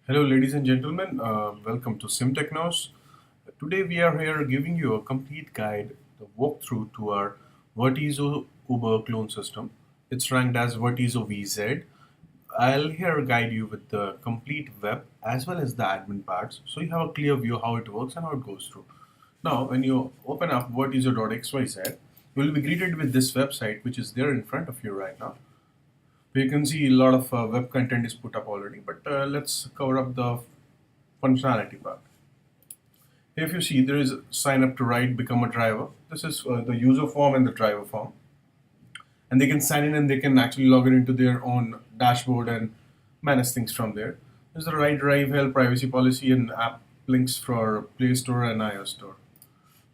Hello, ladies and gentlemen. Welcome to SimTechnos. Today we are here giving you a complete guide, the walkthrough to our Vertizo Uber clone system. It's ranked as Vertizo VZ. I'll here guide you with the complete web as well as the admin parts, so you have a clear view how it works and how it goes through. Now, when you open up vertizo.xyz, you will be greeted with this website, which is there in front of you right now. You can see a lot of web content is put up already, but let's cover up the functionality part. If you see, there is sign up to ride, become a driver. This is the user form and the driver form, and they can sign in and they can actually log in into their own dashboard and manage things from there. There's the ride, drive, help, privacy policy, and app links for Play Store and iOS Store.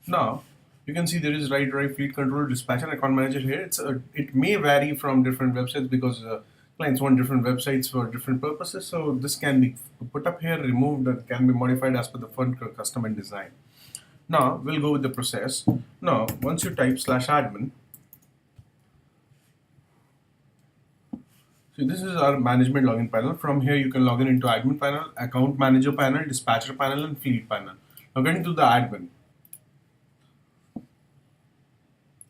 Now, you can see there is ride, drive, fleet control, dispatcher, and account manager here. It may vary from different websites because clients want different websites for different purposes. So this can be put up here, removed, and can be modified as per the font custom and design. Now we'll go with the process. Now once you type /admin, so this is our management login panel. From here you can log in into admin panel, account manager panel, dispatcher panel, and fleet panel. Now getting to the admin.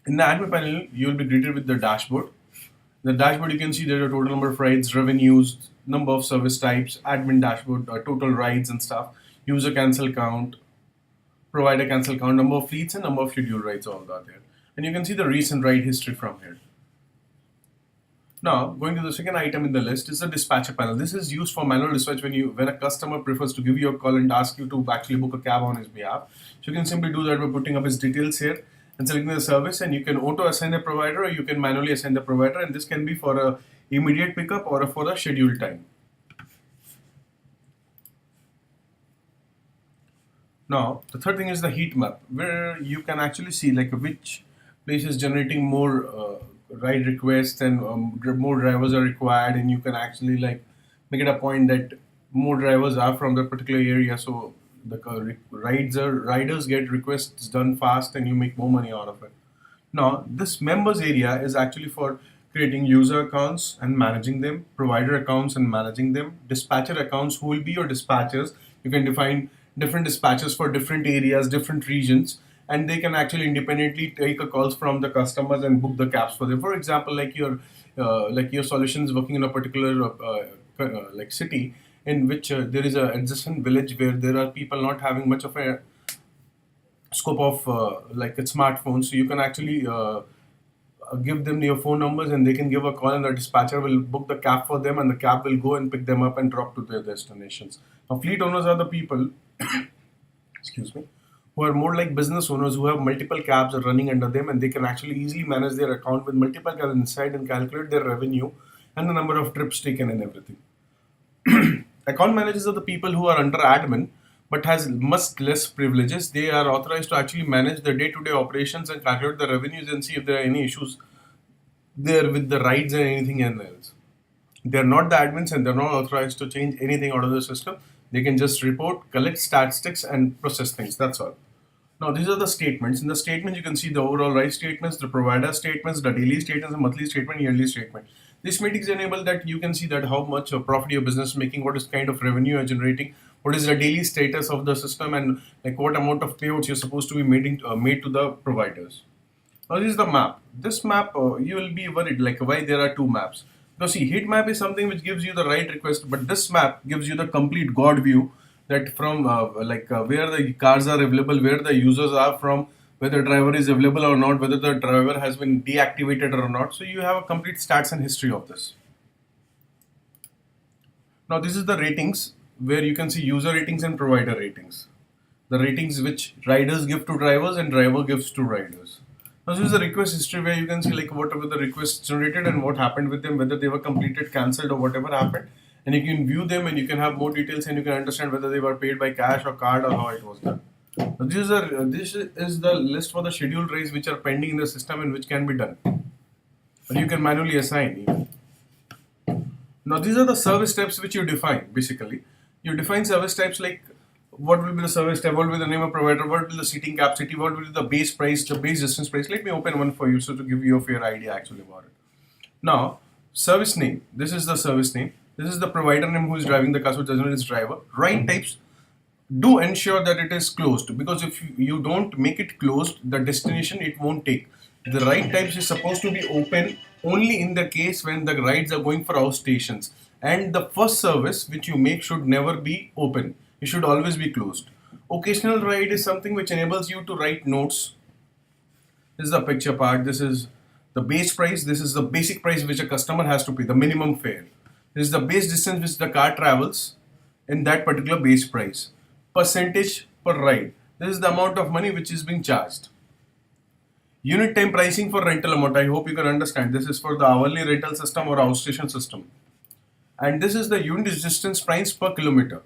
In the admin panel, you will be greeted with the dashboard. In the dashboard, you can see there are total number of rides, revenues, number of service types, admin dashboard, total rides and stuff, user cancel count, provider cancel count, number of fleets, and number of scheduled rides, all that there. And you can see the recent ride history from here. Now, going to the second item in the list is the dispatcher panel. This is used for manual dispatch when a customer prefers to give you a call and ask you to actually book a cab on his behalf. So you can simply do that by putting up his details here and selecting the service, and you can auto assign the provider or you can manually assign the provider, and this can be for a immediate pickup or for a scheduled time. Now, the third thing is the heat map, where you can actually see like which place is generating more ride requests and more drivers are required, and you can actually like make it a point that more drivers are from the particular area, so the riders get requests done fast, and you make more money out of it. Now, this members area is actually for creating user accounts and managing them, provider accounts and managing them, dispatcher accounts who will be your dispatchers. You can define different dispatchers for different areas, different regions, and they can actually independently take a calls from the customers and book the cabs for them. For example, like your solution is working in a particular like city in which there is a adjacent village where there are people not having much of a scope of like a smartphone, so you can actually give them your phone numbers and they can give a call, and the dispatcher will book the cab for them, and the cab will go and pick them up and drop to their destinations. Now, fleet owners are the people excuse me, who are more like business owners who have multiple cabs are running under them, and they can actually easily manage their account with multiple cabs inside and calculate their revenue and the number of trips taken and everything. Account managers are the people who are under admin but has much less privileges. They are authorized to actually manage the day-to-day operations and calculate the revenues and see if there are any issues there with the rides and anything else. They are not the admins and they're not authorized to change anything out of the system. They can just report, collect statistics, and process things. That's all. Now, these are the statements. In the statements, you can see the overall ride statements, the provider statements, the daily statements, the monthly statement, yearly statement. This metrics enable that you can see that how much profit your business is making, what is kind of revenue you're generating, what is the daily status of the system, and like what amount of payouts you're supposed to be made to the providers. Now, this is the map. This map, you will be worried like why there are two maps. Because see, heat map is something which gives you the right request, but this map gives you the complete God view that from where the cars are available, where the users are from, whether driver is available or not, whether the driver has been deactivated or not. So you have a complete stats and history of this. Now this is the ratings where you can see user ratings and provider ratings. The ratings which riders give to drivers and driver gives to riders. Now this is the request history where you can see like whatever the requests generated and what happened with them, whether they were completed, cancelled, or whatever happened. And you can view them and you can have more details and you can understand whether they were paid by cash or card or how it was done. Now, this is the list for the scheduled rides which are pending in the system and which can be done. But you can manually assign even. Now these are the service types which you define basically. You define service types like what will be the service type, what will be the name of provider, what will be the seating capacity, what will be the base price, the base distance price. Let me open one for you so to give you a fair idea actually about it. Now, service name. This is the service name. This is the provider name who is driving the car, so it doesn't know its driver. Ride types, do ensure that it is closed, because if you don't make it closed, the destination it won't take. The ride types is supposed to be open only in the case when the rides are going for house stations, and the first service which you make should never be open. It should always be closed. Occasional ride is something which enables you to write notes. This is the picture part. This is the base price. This is the basic price which a customer has to pay, the minimum fare. This is the base distance which the car travels in that particular base price. Percentage per ride. This is the amount of money which is being charged. Unit time pricing for rental amount. I hope you can understand. This is for the hourly rental system or outstation system. And this is the unit distance price per kilometer.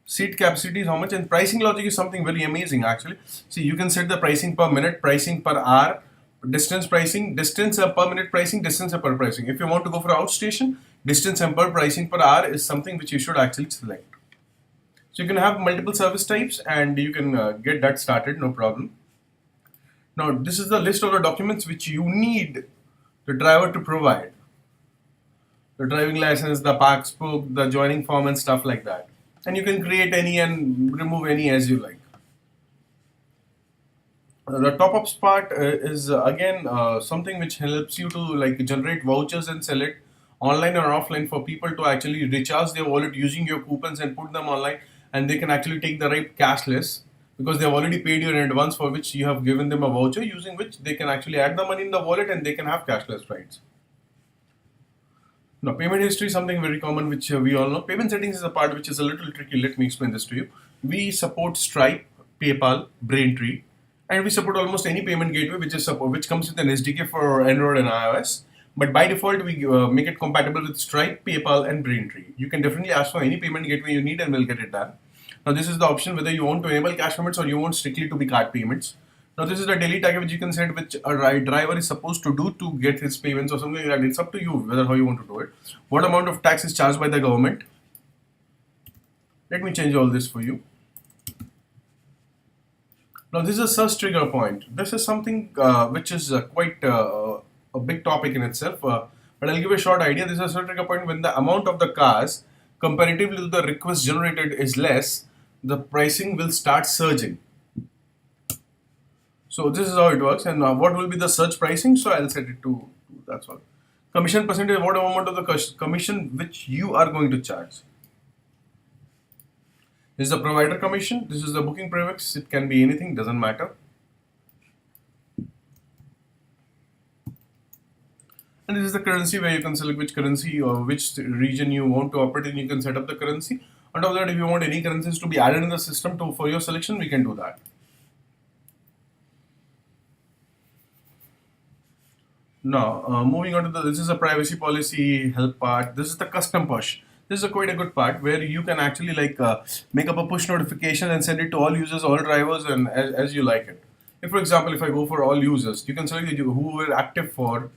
Seat capacity is how much, and pricing logic is something very amazing actually. See, you can set the pricing per minute, pricing per hour, distance pricing, distance per minute pricing, distance per pricing. If you want to go for outstation, distance and per pricing per hour is something which you should actually select. So you can have multiple service types and you can get that started, no problem. Now this is the list of the documents which you need the driver to provide. The driving license, the parks book, the joining form and stuff like that. And you can create any and remove any as you like. The top ups part is again something which helps you to like generate vouchers and sell it online or offline for people to actually recharge their wallet using your coupons and put them online, and they can actually take the ride cashless because they have already paid you in advance, for which you have given them a voucher using which they can actually add the money in the wallet and they can have cashless rides. Now, payment history is something very common which we all know. Payment settings is a part which is a little tricky. Let me explain this to you. We support Stripe, PayPal, Braintree, and we support almost any payment gateway which comes with an SDK for Android and iOS. But by default, we make it compatible with Stripe, PayPal, and Braintree. You can definitely ask for any payment gateway you need and we'll get it done. Now, this is the option whether you want to enable cash payments or you want strictly to be card payments. Now, this is the daily tag which you can set which a ride driver is supposed to do to get his payments or something like that. It's up to you whether how you want to do it. What amount of tax is charged by the government? Let me change all this for you. Now, this is a search trigger point. This is something which is quite a big topic in itself. But I'll give a short idea. This is a search trigger point when the amount of the cars comparatively to the request generated is less, the pricing will start surging. So this is how it works, and what will be the search pricing? So I'll set it to that's all. Commission percentage, what amount of the commission which you are going to charge. This is the provider commission. This is the booking prefix. It can be anything, doesn't matter. And this is the currency where you can select which currency or which region you want to operate in. You can set up the currency. On top of that, if you want any currencies to be added in the system for your selection, we can do that. Now, moving on to this is a privacy policy help part. This is the custom push. This is quite a good part where you can actually like make up a push notification and send it to all users, all drivers, and as you like it. If, for example, if I go for all users, you can select who were active for,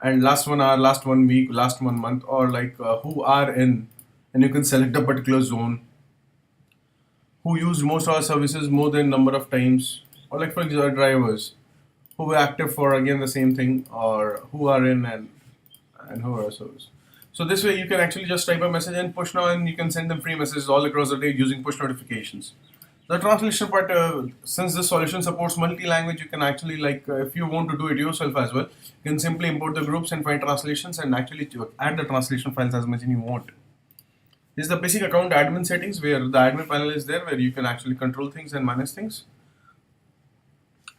and last 1 hour, last 1 week, last 1 month, or like who are in, and you can select a particular zone. Who used most of our services more than number of times, or like for example, drivers who were active for again the same thing, or who are in and who are service. So this way you can actually just type a message and push now, and you can send them free messages all across the day using push notifications. The translation part, since this solution supports multi-language, you can actually like if you want to do it yourself as well, you can simply import the groups and find translations and actually add the translation files as much as you want. This is the basic account admin settings where the admin panel is there where you can actually control things and manage things.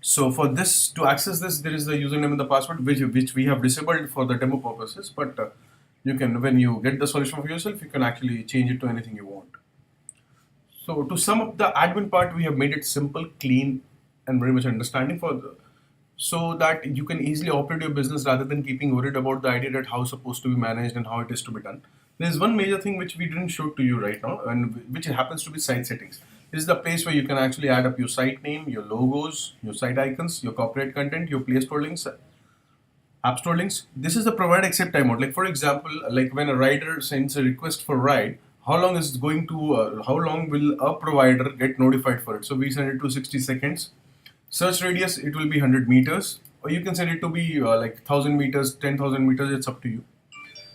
So for this, to access this, there is the username and the password which we have disabled for the demo purposes, but you can, when you get the solution for yourself, you can actually change it to anything you want. So to sum up the admin part, we have made it simple, clean, and very much understanding so that you can easily operate your business rather than keeping worried about the idea that how it's supposed to be managed and how it is to be done. There is one major thing which we didn't show to you right now, and which happens to be site settings. This is the place where you can actually add up your site name, your logos, your site icons, your corporate content, your Play Store links, App Store links. This is the provide accept timeout. Like for example, like when a rider sends a request for ride, how long is it going to? How long will a provider get notified for it? So we send it to 60 seconds. Search radius, it will be 100 meters, or you can send it to be like 1000 meters, 10,000 meters. It's up to you.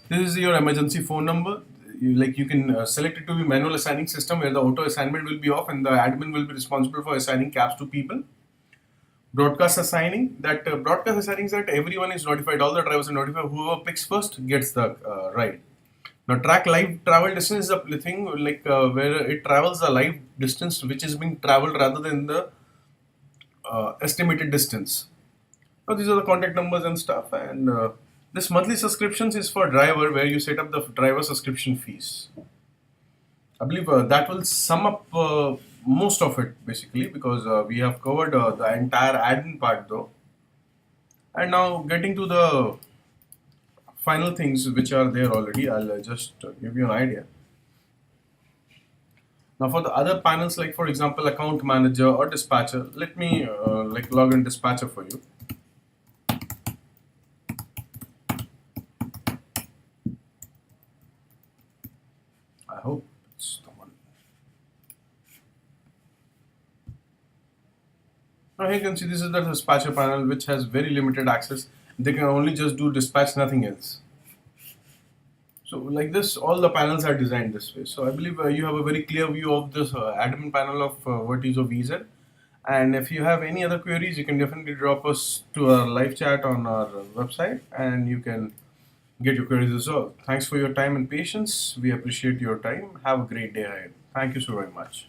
This is your emergency phone number. You can select it to be manual assigning system where the auto assignment will be off and the admin will be responsible for assigning cabs to people. Broadcast assigning, that broadcast assigning is that everyone is notified, all the drivers are notified. Whoever picks first gets the ride. Now track live travel distance is a thing where it travels the live distance which is being traveled rather than the estimated distance. Now these are the contact numbers and stuff, and this monthly subscriptions is for driver where you set up the driver subscription fees. I believe that will sum up most of it basically because we have covered the entire admin part though. And now getting to the final things which are there already, I'll just give you an idea. Now for the other panels, like for example, account manager or dispatcher, let me log in dispatcher for you. I hope it's the one. Now here you can see this is the dispatcher panel which has very limited access. They can only just do dispatch, nothing else. So like this, all the panels are designed this way. So I believe you have a very clear view of this admin panel of Vertizo VZ. And if you have any other queries, you can definitely drop us to our live chat on our website and you can get your queries resolved. Thanks for your time and patience. We appreciate your time. Have a great day ahead. Thank you so very much.